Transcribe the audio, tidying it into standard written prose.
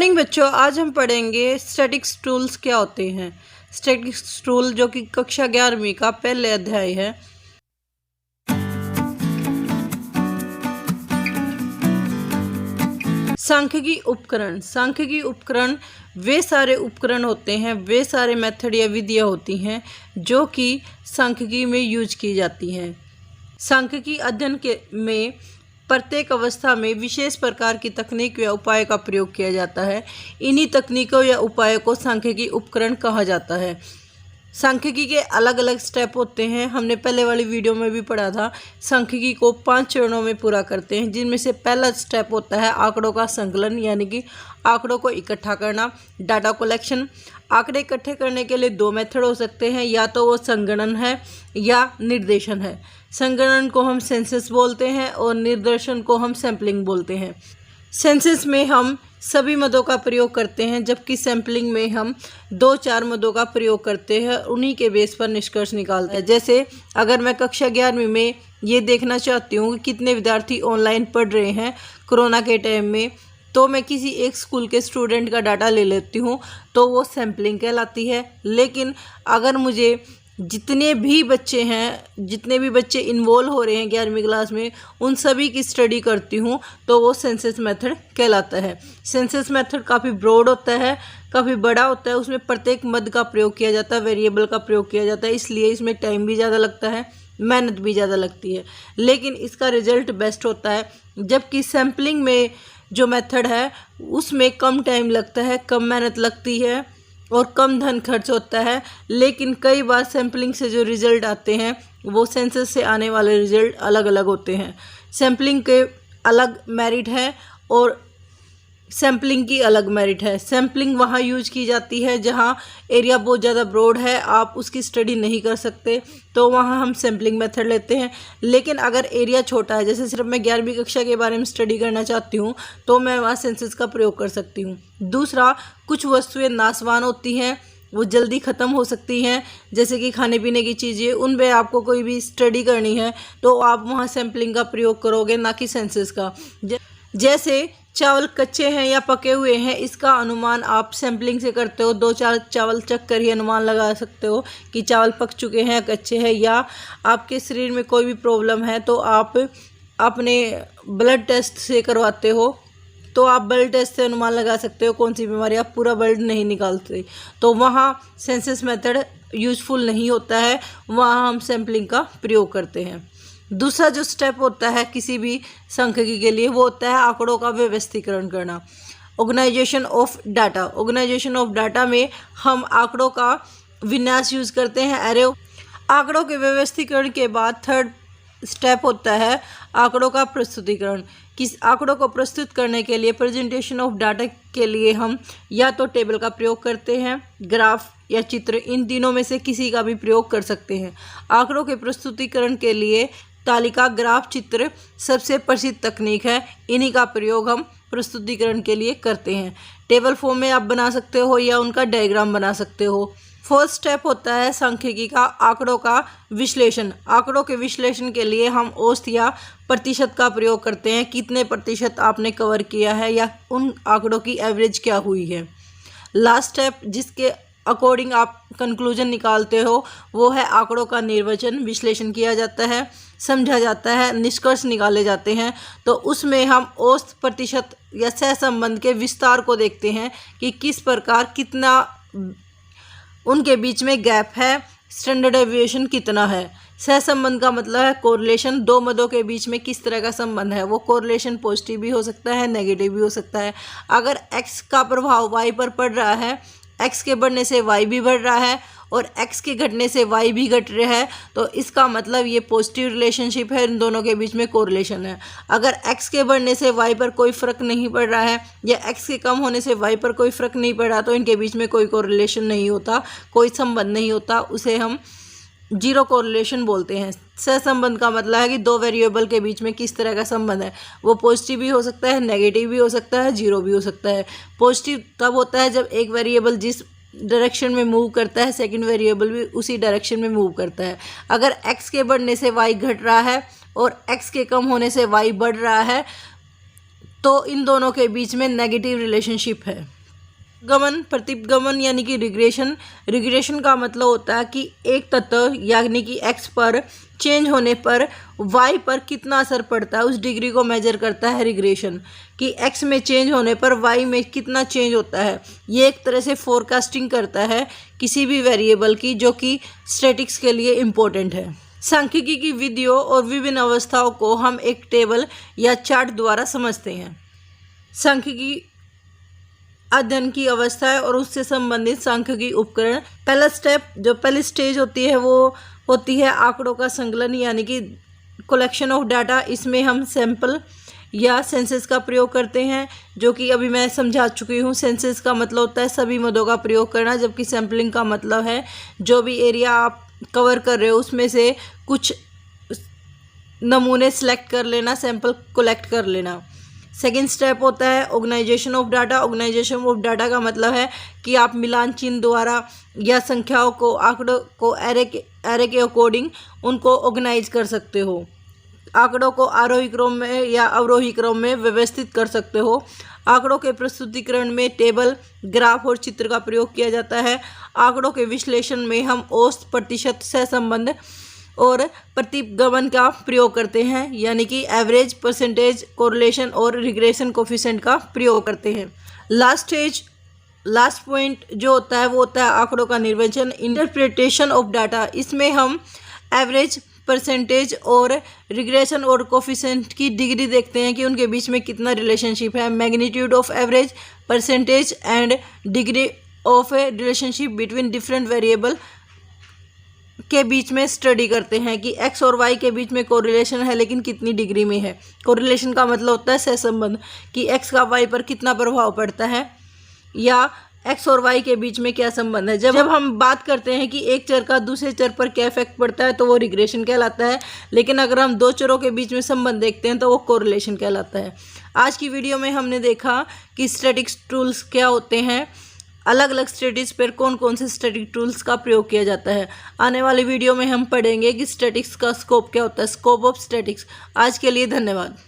Morning बच्चों, आज हम पढ़ेंगे स्टैटिक्स टूल्स क्या होते हैं। स्टैटिक्स टूल जो कि कक्षा 11वीं का पहले अध्याय है। सांख्यिकी उपकरण वे सारे उपकरण होते हैं, वे सारे मेथड या विधियाँ होती हैं जो कि सांख्यिकी में यूज की जाती हैं। सांख्यिकी अध्ययन में प्रत्येक अवस्था में विशेष प्रकार की तकनीक या उपाय का प्रयोग किया जाता है। इन्हीं तकनीकों या उपायों को सांख्यिकी उपकरण कहा जाता है। सांख्यिकी के अलग अलग स्टेप होते हैं। हमने पहले वाली वीडियो में भी पढ़ा था। सांख्यिकी को 5 चरणों में पूरा करते हैं, जिनमें से पहला स्टेप होता है आंकड़ों का संकलन, यानी कि आंकड़ों को इकट्ठा करना, डाटा कलेक्शन। आंकड़े इकट्ठे करने के लिए 2 मेथड हो सकते हैं, या तो वो संगणन है या निर्देशन है। संगणन को हम सेंसस बोलते हैं और निर्देशन को हम सैंपलिंग बोलते हैं। सेंसस में हम सभी मदों का प्रयोग करते हैं, जबकि सैंपलिंग में हम 2-4 मदों का प्रयोग करते हैं, उन्हीं के बेस पर निष्कर्ष निकालते हैं। जैसे अगर मैं कक्षा 11वीं में ये देखना चाहती हूँ कि कितने विद्यार्थी ऑनलाइन पढ़ रहे हैं कोरोना के टाइम में, तो मैं किसी एक स्कूल के स्टूडेंट का डाटा ले लेती हूँ, तो वो सैंपलिंग कहलाती है। लेकिन अगर मुझे जितने भी बच्चे इन्वॉल्व हो रहे हैं 11वीं क्लास में, उन सभी की स्टडी करती हूँ, तो वो सेंसस मेथड कहलाता है। सेंसस मेथड काफ़ी ब्रॉड होता है, काफ़ी बड़ा होता है। उसमें प्रत्येक मद का प्रयोग किया जाता है, वेरिएबल का प्रयोग किया जाता है, इसलिए इसमें टाइम भी ज़्यादा लगता है, मेहनत भी ज़्यादा लगती है, लेकिन इसका रिजल्ट बेस्ट होता है। जबकि सैम्पलिंग में जो मेथड है उसमें कम टाइम लगता है, कम मेहनत लगती है और कम धन खर्च होता है। लेकिन कई बार सैम्पलिंग से जो रिज़ल्ट आते हैं वो सेंसस से आने वाले रिज़ल्ट अलग अलग होते हैं। सैम्पलिंग के अलग मेरिट है और सैम्पलिंग की अलग मेरिट है। सैम्पलिंग वहाँ यूज की जाती है जहाँ एरिया बहुत ज़्यादा ब्रॉड है, आप उसकी स्टडी नहीं कर सकते, तो वहाँ हम सैम्पलिंग मेथड लेते हैं। लेकिन अगर एरिया छोटा है, जैसे सिर्फ मैं 11वीं कक्षा के बारे में स्टडी करना चाहती हूँ, तो मैं वहाँ सेंसस का प्रयोग कर सकती हूँ। दूसरा, कुछ वस्तुएं नाशवान होती हैं, वो जल्दी ख़त्म हो सकती हैं, जैसे कि खाने पीने की चीज़ें, उन पर आपको कोई भी स्टडी करनी है तो आप वहाँ सैम्पलिंग का प्रयोग करोगे, ना कि सेंसस का। जैसे चावल कच्चे हैं या पके हुए हैं, इसका अनुमान आप सैम्पलिंग से करते हो। 2-4 चावल चख कर ही अनुमान लगा सकते हो कि चावल पक चुके हैं या कच्चे हैं। या आपके शरीर में कोई भी प्रॉब्लम है तो आप अपने ब्लड टेस्ट से करवाते हो, तो आप ब्लड टेस्ट से अनुमान लगा सकते हो कौन सी बीमारी। आप पूरा ब्लड नहीं निकालते, तो वहाँ सेंसस मेथड यूजफुल नहीं होता है, वहाँ हम सैम्पलिंग का प्रयोग करते हैं। दूसरा जो स्टेप होता है किसी भी सांख्यिकी के लिए, वो होता है आंकड़ों का व्यवस्थीकरण करना, organisation of data. Organisation of data में हम आंकड़ों का विन्यास यूज करते हैं, एरे। आंकड़ों के व्यवस्थीकरण के बाद थर्ड स्टेप होता है आंकड़ों का प्रस्तुतिकरण। किस आंकड़ों को प्रस्तुत करने के लिए, प्रेजेंटेशन ऑफ डाटा के लिए हम या तो टेबल का प्रयोग करते हैं, ग्राफ या चित्र, इन तीनों में से किसी का भी प्रयोग कर सकते हैं। आंकड़ों के प्रस्तुतिकरण के लिए तालिका, ग्राफ, चित्र सबसे प्रसिद्ध तकनीक है, इन्हीं का प्रयोग हम प्रस्तुतिकरण के लिए करते हैं। टेबल फॉर्म में आप बना सकते हो या उनका डायग्राम बना सकते हो। फोर्थ स्टेप होता है सांख्यिकी का आंकड़ों का विश्लेषण। आंकड़ों के विश्लेषण के लिए हम औसत या प्रतिशत का प्रयोग करते हैं, कितने प्रतिशत आपने कवर किया है या उन आंकड़ों की एवरेज क्या हुई है। लास्ट स्टेप जिसके अकॉर्डिंग आप कंक्लूजन निकालते हो, वो है आंकड़ों का निर्वचन। विश्लेषण किया जाता है, समझा जाता है, निष्कर्ष निकाले जाते हैं, तो उसमें हम औसत, प्रतिशत या सहसंबंध के विस्तार को देखते हैं कि किस प्रकार कितना उनके बीच में गैप है, स्टैंडर्ड डेविएशन कितना है। सहसंबंध का मतलब है कोरिलेशन, 2 मदों के बीच में किस तरह का संबंध है। वो कोरिलेशन पॉजिटिव भी हो सकता है, नेगेटिव भी हो सकता है। अगर x का प्रभाव y पर पड़ रहा है, x के बढ़ने से y भी बढ़ रहा है और x के घटने से y भी घट रहा है, तो इसका मतलब ये पॉजिटिव रिलेशनशिप है, इन दोनों के बीच में कोरिलेशन है। अगर x के बढ़ने से y पर कोई फ़र्क नहीं पड़ रहा है या x के कम होने से y पर कोई फ़र्क नहीं पड़ रहा, तो इनके बीच में कोई कोरिलेशन नहीं होता, कोई संबंध नहीं होता, उसे हम जीरो कोरिलेशन बोलते हैं। सहसंबंध का मतलब है कि 2 वेरिएबल के बीच में किस तरह का संबंध है। वो पॉजिटिव भी हो सकता है, नेगेटिव भी हो सकता है, जीरो भी हो सकता है। पॉजिटिव तब होता है जब एक वेरिएबल जिस डायरेक्शन में मूव करता है, सेकंड वेरिएबल भी उसी डायरेक्शन में मूव करता है। अगर x के बढ़ने से y घट रहा है और x के कम होने से y बढ़ रहा है, तो इन दोनों के बीच में नेगेटिव रिलेशनशिप है। गमन, प्रतिगमन यानी कि रिग्रेशन। रिग्रेशन का मतलब होता है कि एक तत्व यानी कि x पर चेंज होने पर y पर कितना असर पड़ता है, उस डिग्री को मेजर करता है रिग्रेशन, कि x में चेंज होने पर y में कितना चेंज होता है। ये एक तरह से फोरकास्टिंग करता है किसी भी वेरिएबल की, जो कि स्टैटिक्स के लिए इम्पोर्टेंट है। सांख्यिकी की विधियों और विभिन्न अवस्थाओं को हम एक टेबल या चार्ट द्वारा समझते हैं। सांख्यिकी अध्ययन की अवस्था है और उससे संबंधित सांख्यिकी उपकरण। पहली स्टेज होती है वो होती है आंकड़ों का संकलन यानी कि कलेक्शन ऑफ डाटा। इसमें हम सैंपल या सेंसस का प्रयोग करते हैं, जो कि अभी मैं समझा चुकी हूँ। सेंसस का मतलब होता है सभी मदों का प्रयोग करना, जबकि सैम्पलिंग का मतलब है जो भी एरिया आप कवर कर रहे हो उसमें से कुछ नमूने सेलेक्ट कर लेना, सैंपल कलेक्ट कर लेना। सेकेंड स्टेप होता है organisation of data. Organisation of data का मतलब है कि आप मिलान चिन्ह द्वारा या संख्याओं को, आंकड़ों को एरे के अकॉर्डिंग उनको ऑर्गेनाइज कर सकते हो। आंकड़ों को आरोही क्रम में या अवरोही क्रम में व्यवस्थित कर सकते हो। आंकड़ों के प्रस्तुतिकरण में टेबल, ग्राफ और चित्र का प्रयोग किया जाता है। आंकड़ों के विश्लेषण में हम औसत, प्रतिशत, सहसंबंध और प्रतिगमन का प्रयोग करते हैं, यानी कि एवरेज, परसेंटेज, कोरिलेशन और रिग्रेशन कोफिशिएंट का प्रयोग करते हैं। लास्ट पॉइंट जो होता है वो होता है आंकड़ों का निर्वचन, इंटरप्रिटेशन ऑफ डाटा। इसमें हम एवरेज, परसेंटेज और रिग्रेशन और कोफिशिएंट की डिग्री देखते हैं कि उनके बीच में कितना रिलेशनशिप है। Magnitude of average, percentage and degree of A relationship between different variable के बीच में स्टडी करते हैं कि x और y के बीच में कोरिलेशन है, लेकिन कितनी डिग्री में है। कोरिलेशन का मतलब होता है सहसंबंध, कि x का y पर कितना प्रभाव पड़ता है या x और y के बीच में क्या संबंध है। जब हम बात करते हैं कि एक चर का दूसरे चर पर क्या इफेक्ट पड़ता है तो वो रिग्रेशन कहलाता है, लेकिन अगर हम दो चरों के बीच में संबंध देखते हैं तो वो कोरिलेशन कहलाता है। आज की वीडियो में हमने देखा कि स्टैटिक्स टूल्स क्या होते हैं, अलग अलग स्टैटिक्स पर कौन कौन से स्टैटिक टूल्स का प्रयोग किया जाता है। आने वाली वीडियो में हम पढ़ेंगे कि स्टैटिक्स का स्कोप क्या होता है, स्कोप ऑफ स्टैटिक्स। आज के लिए धन्यवाद।